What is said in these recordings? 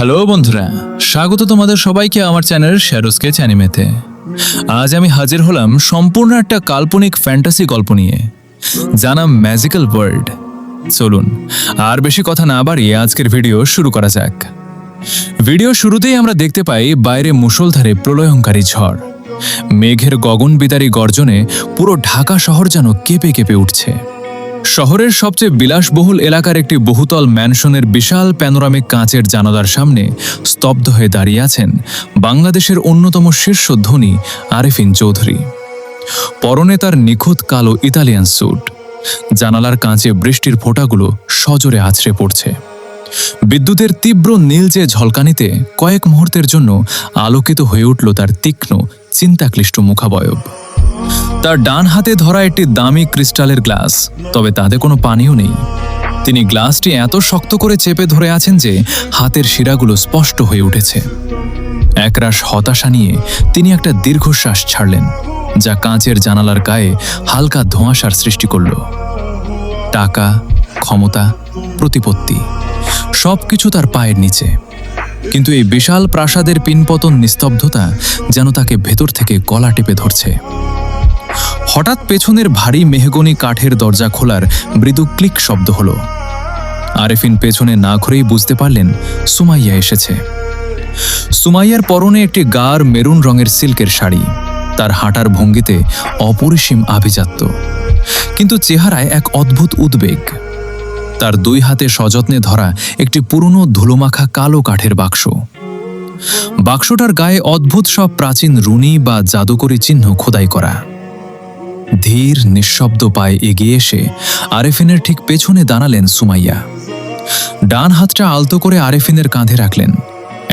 Hello বন্ধুরা, স্বাগত তোমাদের সবাইকে আমার চ্যানেল শ্যাডো স্কেচ অ্যানিমেতে। আজ আমি হাজির হলাম সম্পূর্ণ একটা কাল্পনিক ফ্যান্টাসি গল্প নিয়ে, যার নাম ম্যাজিক্যাল ওয়ার্ল্ড। চলুন আর বেশি কথা না বাড়িয়ে আজকের ভিডিও শুরু করা যাক। ভিডিও শুরুতেই আমরা দেখতে পাই বাইরে মুষলধারে প্রলয়ঙ্কারী ঝড়। মেঘের গগনবিদারী গর্জনে পুরো ঢাকা শহর যেন কেঁপে কেঁপে উঠছে। শহরের সবচেয়ে বিলাসবহুল এলাকার একটি বহুতল ম্যানশনের বিশাল প্যানোরামিক কাঁচের জানালার সামনে স্তব্ধ হয়ে দাঁড়িয়ে আছেন বাংলাদেশের অন্যতম শীর্ষ ধনী আরেফিন চৌধুরী। পরনে তার নিখুঁত কালো ইতালিয়ান স্যুট। জানালার কাঁচে বৃষ্টির ফোঁটাগুলো সজোরে আছড়ে পড়ছে। বিদ্যুতের তীব্র নীলচে ঝলকানিতে কয়েক মুহূর্তের জন্য আলোকিত হয়ে উঠল তার তীক্ষ্ণ চিন্তাক্লিষ্ট মুখাবয়ব। তার ডান হাতে ধরা একটি দামি ক্রিস্টালের গ্লাস, তবে তাতে কোনো পানিও নেই। তিনি গ্লাসটি এত শক্ত করে চেপে ধরে আছেন যে হাতের শিরাগুলো স্পষ্ট হয়ে উঠেছে। একরাশ হতাশা নিয়ে তিনি একটা দীর্ঘশ্বাস ছাড়লেন, যা কাঁচের জানালার গায়ে হালকা ধোঁয়াশার সৃষ্টি করল। টাকা, ক্ষমতা, প্রতিপত্তি সবকিছু তার পায়ের নিচে, কিন্তু এই বিশাল প্রাসাদের পিনপতন নিস্তব্ধতা যেন তাকে ভেতর থেকে গলা টেপে ধরছে। হঠাৎ পেছনের ভারী মেহগনি কাঠের দরজা খোলার মৃদু ক্লিক শব্দ হলো। আরেফিন পেছনে না ঘুরেই বুঝতে পারলেন সুমাইয়া এসেছে। সুমাইয়ার পরনে একটি গাঢ় মেরুন রঙের সিল্কের শাড়ি। তার হাঁটার ভঙ্গিতে অপরিসীম আভিজাত্য, কিন্তু চেহারায় এক অদ্ভুত উদ্বেগ। তার দুই হাতে সযত্নে ধরা একটি পুরনো ধুলোমাখা কালো কাঠের বাক্স। বাক্সটার গায়ে অদ্ভুত সব প্রাচীন রুনি বা জাদুকরী চিহ্ন খোদাই করা। ধীর নিঃশব্দ পায়ে এগিয়ে এসে আরেফিনের ঠিক পেছনে দাঁড়ালেন সুমাইয়া। ডান হাতটা আলতো করে আরেফিনের কাঁধে রাখলেন,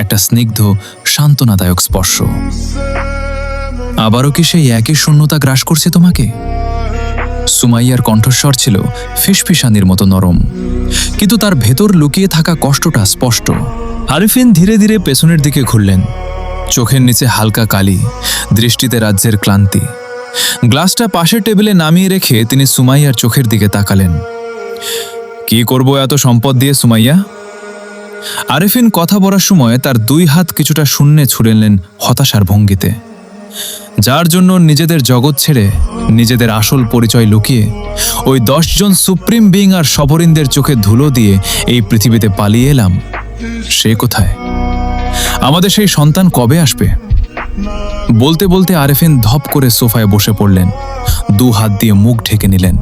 একটা স্নিগ্ধ সান্ত্বনাদায়ক স্পর্শ। আবারও কি সেই একই শূন্যতা গ্রাস করছে তোমাকে? সুমাইয়ার কণ্ঠস্বর ছিল ফিসফিসানির মতো নরম, কিন্তু তার ভেতর লুকিয়ে থাকা কষ্টটা স্পষ্ট। আরেফিন ধীরে ধীরে পেছনের দিকে ঘুরলেন। চোখের নিচে হালকা কালি, দৃষ্টিতে রাজ্যের ক্লান্তি। গ্লাসটা পাশের টেবিলে নামিয়ে রেখে তিনি সুমাইয়ার চোখের দিকে তাকালেন। কি করব এত সম্পদ দিয়ে সুমাইয়া? আরেফিন কথা বলার সময় তার দুই হাত কিছুটা শূন্যে ছুড়ে নিলেন হতাশার ভঙ্গিতে। যার জন্য নিজেদের জগৎ ছেড়ে, নিজেদের আসল পরিচয় লুকিয়ে, ওই 10 জন সুপ্রিম বিং আর সবরিনদের চোখে ধুলো দিয়ে এই পৃথিবীতে পালিয়ে এলাম, সে কোথায়? আমাদের সেই সন্তান কবে আসবে? বলতে বলতে আরেফিন ধপ করে সোফায় বসে পড়লেন, দু হাত দিয়ে মুখ ঢেকে নিলেন।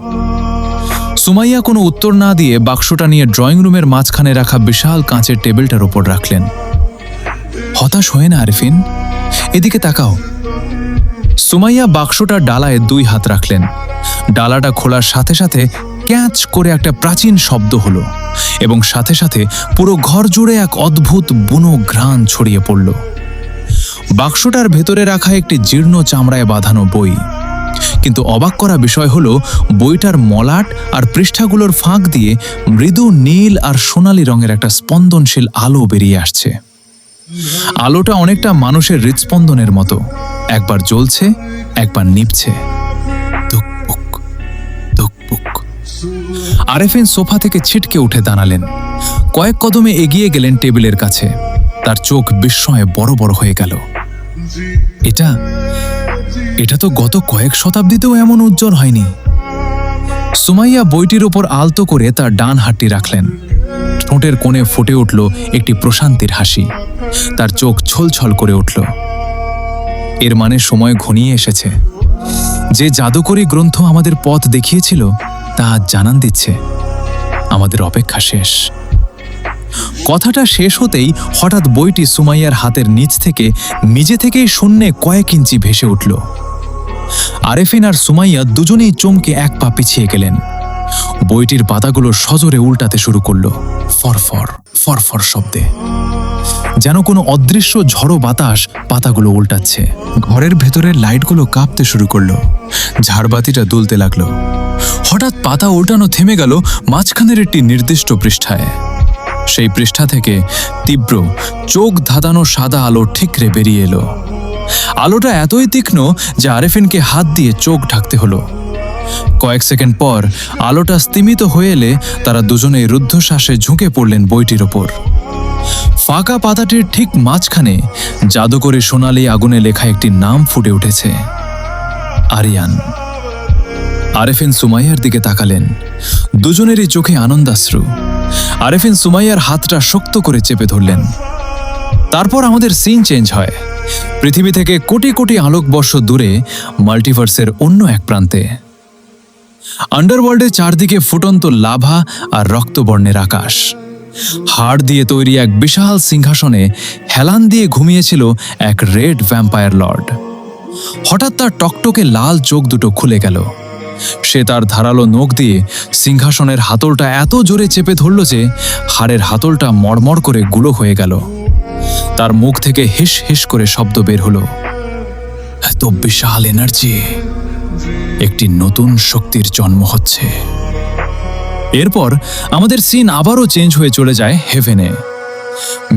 সুমাইয়া কোনো উত্তর না দিয়ে বাক্সটা নিয়ে ড্রয়িং রুমের মাঝখানে রাখা বিশাল কাঁচের টেবিলটার উপর রাখলেন। হতাশ হয়ে না আরেফিন, এদিকে তাকাও। সুমাইয়া বাক্সটার ডালায় দুই হাত রাখলেন। ডালাটা খোলার সাথে সাথে ক্যাচ করে একটা প্রাচীন শব্দ হলো, এবং সাথে সাথে পুরো ঘর জুড়ে এক অদ্ভুত বুনো ঘ্রাণ ছড়িয়ে পড়ল। বাক্সটার ভেতরে রাখা একটি জীর্ণ চামড়ায় বাঁধানো বই, কিন্তু অবাক করা বিষয় হলো বইটার মলাট আর পৃষ্ঠাগুলোর ফাঁক দিয়ে মৃদু নীল আর সোনালী রঙের একটা স্পন্দনশীল আলো বেরিয়ে আসছে। আলোটা অনেকটা মানুষের হৃৎস্পন্দনের মতো, একবার জ্বলছে, একবার নিভছে। ধুকপুক ধুকপুক। আরেফিন সোফা থেকে ছিটকে উঠে দাঁড়ালেন। কয়েক কদমে এগিয়ে গেলেন টেবিলের কাছে। তার চোখ বিস্ময়ে বড় বড় হয়ে গেল। এটা তো গত কয়েক শতাব্দীতেও এমন উজ্জ্বল হয়নি। সুমাইয়া বইটির ওপর আলতো করে তার ডান হাতটি রাখলেন। ঠোঁটের কোণে ফুটে উঠল একটি প্রশান্তির হাসি। তার চোখ ছলছল করে উঠল। এর মানে সময় ঘনিয়ে এসেছে। যে জাদুকরী গ্রন্থ আমাদের পথ দেখিয়েছিল তা আজ জানান দিচ্ছে আমাদের অপেক্ষা শেষ। কথাটা শেষ হতেই হঠাৎ বইটি সুমাইয়ার হাতের নিচ থেকে নিজে থেকেই শূন্যে কয়েক ইঞ্চি ভেসে উঠল। আরেফিন আর সুমাইয়া দুজনেই চমকে এক পা পিছিয়ে গেলেন। বইটির পাতাগুলো সজোরে উল্টাতে শুরু করলো, ফরফর ফরফর শব্দে, যেন কোনো অদৃশ্য ঝড়ো বাতাস পাতাগুলো উল্টাচ্ছে। ঘরের ভেতরের লাইটগুলো কাঁপতে শুরু করলো, ঝাড়বাতিটা দুলতে লাগলো। হঠাৎ পাতা উল্টানো থেমে গেল মাঝখানের একটি নির্দিষ্ট পৃষ্ঠায়। সেই পৃষ্ঠা থেকে তীব্র চোখ ধাঁধানো সাদা আলো ঠিকরে বেরিয়ে এলো। আলোটা এতই তীক্ষ্ণ যে আরেফিনকে হাত দিয়ে চোখ ঢাকতে হলো। কয়েক সেকেন্ড পর আলোটা স্তিমিত হয়ে এলে তারা দুজনেই রুদ্ধশ্বাসে ঝুঁকে পড়লেন বইটির ওপর। ফাঁকা পাতাটির ঠিক মাঝখানে জাদুকরী সোনালি আগুনে লেখা একটি নাম ফুটে উঠেছে, আরিয়ান। আরেফিন সুমাইয়ার দিকে তাকালেন। দুজনেরই চোখে আনন্দাশ্রু। আরেফিন সুমাইয়ার হাতটা শক্ত করে চেপে ধরলেন। তারপর আমাদের সিন চেঞ্জ হয়। পৃথিবী থেকে কোটি কোটি আলোকবর্ষ দূরে মাল্টিভার্সের অন্য এক প্রান্তে। আন্ডারওয়ার্ল্ডের চারদিকে ফুটন্ত লাভা আর রক্তবর্ণের আকাশ। হাড় দিয়ে তৈরি এক বিশাল সিংহাসনে হেলান দিয়ে ঘুমিয়েছিল এক রেড ভ্যাম্পায়ার লর্ড। হঠাৎ তার টকটকে লাল চোখ দুটো খুলে গেল। সে তার ধারালো নখ দিয়ে সিংহাসনের হাতলটা এত জোরে চেপে ধরল যে হাড়ের হাতলটা মড়মড় করে গুঁড়ো হয়ে গেল। তার মুখ থেকে হিস হিস করে শব্দ বের হলো, এত বিশাল এনার্জি, একটি নতুন শক্তির জন্ম হচ্ছে। এরপর আমাদের সিন আবারও চেঞ্জ হয়ে চলে যায় হেভেনে।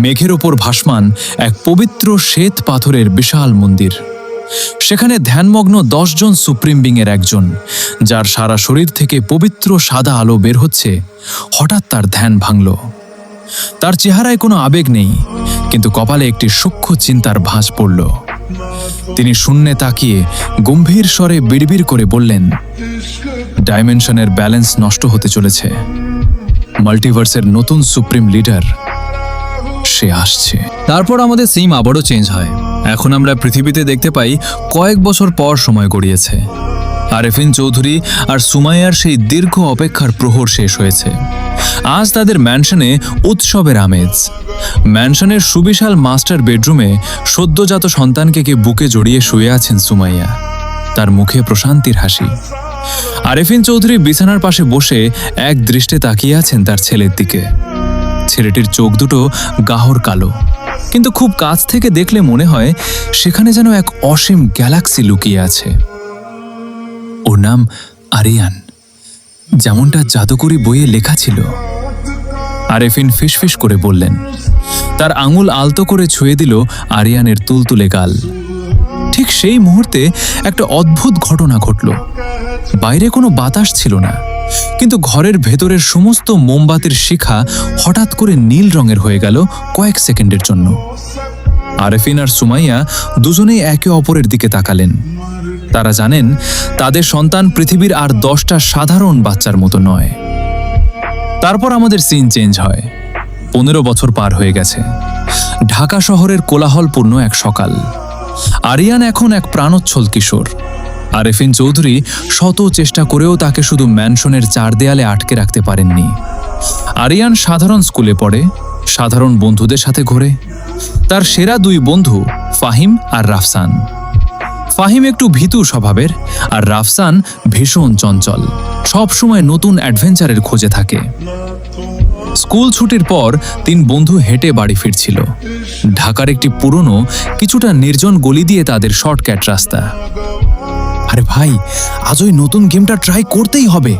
মেঘের ওপর ভাসমান এক পবিত্র শ্বেত পাথরের বিশাল মন্দির। সেখানে ধ্যানমগ্ন 10 জন সুপ্রিম বিংয়ের একজন, যার সারা শরীর থেকে পবিত্র সাদা আলো বের হচ্ছে, হঠাৎ তার ধ্যান ভাঙল। তার চেহারায় কোনো আবেগ নেই, কিন্তু কপালে একটি সূক্ষ্ম চিন্তার ভাঁজ পড়ল। তিনি শূন্যে তাকিয়ে গম্ভীর স্বরে বিড়বিড় করে বললেন, ডাইমেনশনের ব্যালেন্স নষ্ট হতে চলেছে। মাল্টিভার্সের নতুন সুপ্রিম লিডার সে আসছে। তারপর আমাদের সিম আবারও চেঞ্জ হয়। এখন আমরা পৃথিবীতে দেখতে পাই কয়েক বছর পর সময় গড়িয়েছে। আরেফিন চৌধুরী আর সুমাইয়ার সেই দীর্ঘ অপেক্ষার প্রহর শেষ হয়েছে। আজ তাদের ম্যানশনে উৎসবের আমেজ। ম্যানশনের সুবিশাল মাস্টার বেডরুমে সদ্যজাত সন্তানকে বুকে জড়িয়ে শুয়ে আছেন সুমাইয়া। তার মুখে প্রশান্তির হাসি। আরেফিন চৌধুরী বিছানার পাশে বসে এক দৃষ্টে তাকিয়ে আছেন তার ছেলের দিকে। ছেলেটির চোখ দুটো গাহর কালো, কিন্তু খুব কাছ থেকে দেখলে মনে হয় সেখানে যেন এক অসীম গ্যালাক্সি লুকিয়ে আছে। ওর নাম আরিয়ান, যেমনটা জাদুকরি বইয়ে লেখা ছিল। আরেফিন ফিসফিস করে বললেন। তার আঙুল আলতো করে ছুঁয়ে দিল আরিয়ানের তুলতুলে গাল। ঠিক সেই মুহূর্তে একটা অদ্ভুত ঘটনা ঘটল। বাইরে কোনো বাতাস ছিল না, কিন্তু ঘরের ভেতরের সমস্ত মোমবাতির শিখা হঠাৎ করে নীল রঙের হয়ে গেল কয়েক সেকেন্ডের জন্য। আরেফিন আর সুমাইয়া দুজনেই একে অপরের দিকে তাকালেন। তারা জানেন তাদের সন্তান পৃথিবীর আর 10টা সাধারণ বাচ্চার মতো নয়। তারপর আমাদের সিন চেঞ্জ হয়। 15 বছর পার হয়ে গেছে। ঢাকা শহরের কোলাহলপূর্ণ এক সকাল। আরিয়ান এখন এক প্রাণোচ্ছল কিশোর। আরেফিন চৌধুরী শত চেষ্টা করেও তাকে শুধু ম্যানশনের 4 দেয়ালে আটকে রাখতে পারেননি। আরিয়ান সাধারণ স্কুলে পড়ে, সাধারণ বন্ধুদের সাথে ঘোরে। তার সেরা 2 বন্ধু ফাহিম আর রাফসান। ফাহিম একটু ভীতু স্বভাবের, আর রাফসান ভীষণ চঞ্চল, সব সময় নতুন অ্যাডভেঞ্চারের খোঁজে থাকে। স্কুল ছুটির পর 3 বন্ধু হেঁটে বাড়ি ফিরছিল। ঢাকার একটি পুরনো, কিছুটা নির্জন গলি দিয়ে তাদের শর্টকাট রাস্তা। আরে ভাই, আজ ওই নতুন গেমটা ট্রাই করতেই হবে,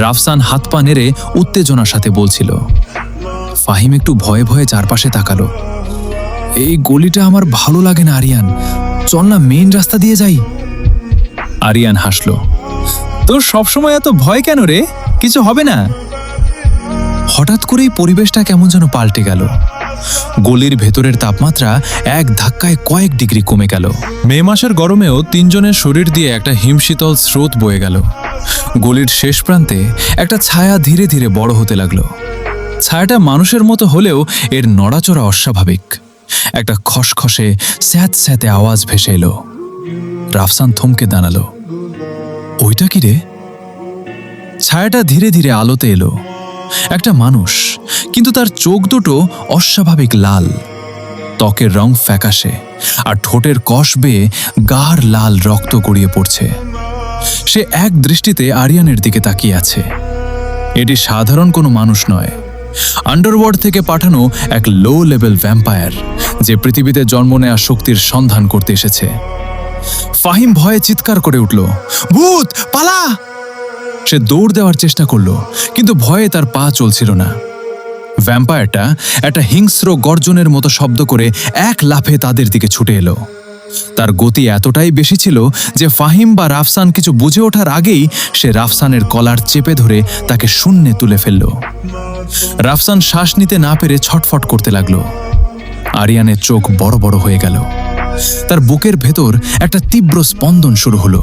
রাফসান হাত পা নেড়ে উত্তেজনার সাথে বলছিল। ফাহিম একটু ভয়ে ভয়ে চারপাশে তাকালো। এই গলিটা আমার ভালো লাগে না আরিয়ান, চল না মেইন রাস্তা দিয়ে যাই। আরিয়ান হাসল। তোর সবসময় এত ভয় কেন রে? কিছু হবে না। হঠাৎ করেই পরিবেশটা কেমন যেন পাল্টে গেল। গলির ভেতরের তাপমাত্রা এক ধাক্কায় কয়েক ডিগ্রি কমে গেল। মে মাসের গরমেও 3 জনের শরীর দিয়ে একটা হিমশীতল স্রোত বয়ে গেল। গলির শেষ প্রান্তে একটা ছায়া ধীরে ধীরে বড় হতে লাগলো। ছায়াটা মানুষের মতো হলেও এর নড়াচড়া অস্বাভাবিক। একটা খসখসে স্যাঁতস্যাঁতে আওয়াজ ভেসে এলো। রাফসান থমকে দাঁড়ালো। ওইটা কি রে? ছায়াটা ধীরে ধীরে আলোতে এলো। একটা মানুষ, কিন্তু তার চোখ দুটো অস্বাভাবিক লাল, ত্বকের রং ফ্যাকাশে, আর ঠোঁটের কষ বেয়ে গাঢ় লাল রক্ত গড়িয়ে পড়ছে। সে এক দৃষ্টিতে আরিয়ানের দিকে তাকিয়ে আছে। এটি সাধারণ কোনো মানুষ নয়, আন্ডারওয়ার্ল্ড থেকে পাঠানো এক লো লেভেল ভ্যাম্পায়ার, যে পৃথিবীতে জন্ম নেয়া শক্তির সন্ধান করতে এসেছে। ফাহিম ভয়ে চিৎকার করে উঠল, ভূত পালা! সে দৌড় দেওয়ার চেষ্টা করলো, কিন্তু ভয়ে তার পা চলছিল না। ভ্যাম্পায়ারটা একটা হিংস্র গর্জনের মতো শব্দ করে এক লাফে তাদের দিকে ছুটে এলো। তার গতি এতটাই বেশি ছিল যে ফাহিম বা রাফসান কিছু বুঝে ওঠার আগেই সে রাফসানের কলার চেপে ধরে তাকে শূন্যে তুলে ফেলল। রাফসান শ্বাস নিতে না পেরে ছটফট করতে লাগলো। আরিয়ানের চোখ বড় বড় হয়ে গেল। তার বুকের ভেতর একটা তীব্র স্পন্দন শুরু হলো,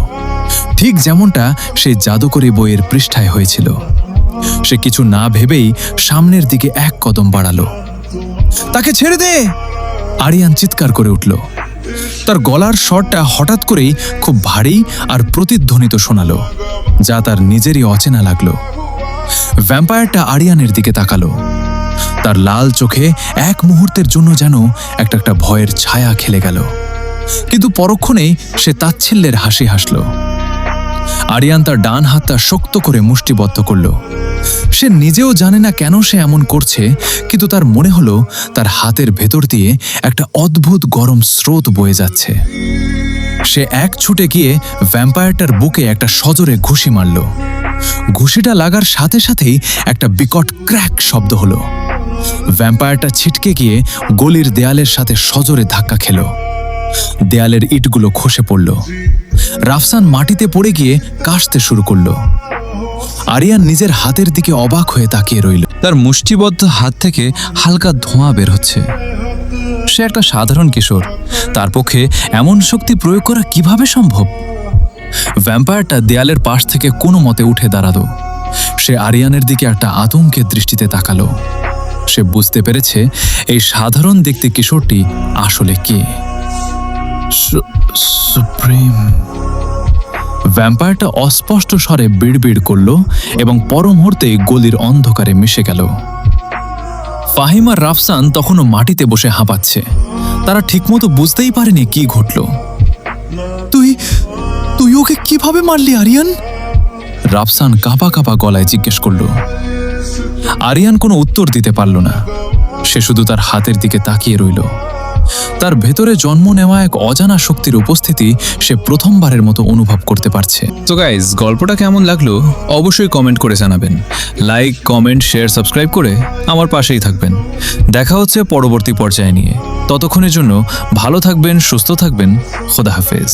ঠিক যেমনটা সেই জাদুকরী বইয়ের পৃষ্ঠায় হয়েছিল। সে কিছু না ভেবেই সামনের দিকে এক কদম বাড়ালো। তাকে ছেড়ে দে! আরিয়ান চিৎকার করে উঠল। তার গলার স্বরটা হঠাৎ করেই খুব ভারী আর প্রতিধ্বনিত শোনালো, যা তার নিজেরই অচেনা লাগলো। ভ্যাম্পায়ারটা আরিয়ানের দিকে তাকালো। তার লাল চোখে এক মুহূর্তের জন্য যেন একটা ভয়ের ছায়া খেলে গেল, কিন্তু পরক্ষণেই সে তাচ্ছিল্যের হাসি হাসল। আরিয়ান তার ডান হাতটা শক্ত করে মুষ্টিবদ্ধ করল। সে নিজেও জানে না কেন সে এমন করছে, কিন্তু তার মনে হলো তার হাতের ভেতর দিয়ে একটা অদ্ভুত গরম স্রোত বয়ে যাচ্ছে। সে এক ছুটে গিয়ে ভ্যাম্পায়ারটার বুকে একটা সজোরে ঘুষি মারল। ঘুষিটা লাগার সাথে সাথেই একটা বিকট ক্র্যাক শব্দ হলো। ভ্যাম্পায়ারটা ছিটকে গিয়ে গলির দেয়ালের সাথে সজোরে ধাক্কা খেল। দেয়ালের ইটগুলো খসে পড়ল। রাফসান মাটিতে পড়ে গিয়ে কাশতে শুরু করল। আরিয়ান নিজের হাতের দিকে অবাক হয়ে তাকিয়ে রইল। তার মুষ্টিবদ্ধ হাত থেকে হালকা ধোঁয়া বের হচ্ছে। সে একটা সাধারণ কিশোর, তার পক্ষে এমন শক্তি প্রয়োগ করা কিভাবে সম্ভব? ভ্যাম্পায়ারটা দেয়ালের পাশ থেকে কোনো মতে উঠে দাঁড়ালো। সে আরিয়ানের দিকে একটা আতঙ্কের দৃষ্টিতে তাকালো। সে বুঝতে পেরেছে এই সাধারণ দেখতে কিশোরটি আসলে কে। সুপ্রিম। ভ্যাম্পায়ারটা অস্পষ্ট স্বরে বিড়বিড় করল এবং পর মুহূর্তে গলির অন্ধকারে মিশে গেল। ফাহিম আর রাফসান তখনও মাটিতে বসে হাঁপাচ্ছে। তারা ঠিকমতো বুঝতেই পারেনি কি ঘটল। তুই ওকে কিভাবে মারলি আরিয়ান? রাফসান কাঁপা কাঁপা গলায় জিজ্ঞেস করল। আরিয়ান কোনো উত্তর দিতে পারল না। সে শুধু তার হাতের দিকে তাকিয়ে রইল। তার ভেতরে জন্ম নেওয়া এক অজানা শক্তির উপস্থিতি সে প্রথমবারের মতো অনুভব করতে পারছে। তো গাইজ, গল্পটা কেমন লাগলো অবশ্যই কমেন্ট করে জানাবেন। লাইক, কমেন্ট, শেয়ার, সাবস্ক্রাইব করে আমার পাশেই থাকবেন। দেখা হচ্ছে পরবর্তী পর্যায়ে নিয়ে। ততক্ষণের জন্য ভালো থাকবেন, সুস্থ থাকবেন। খোদা হাফেজ।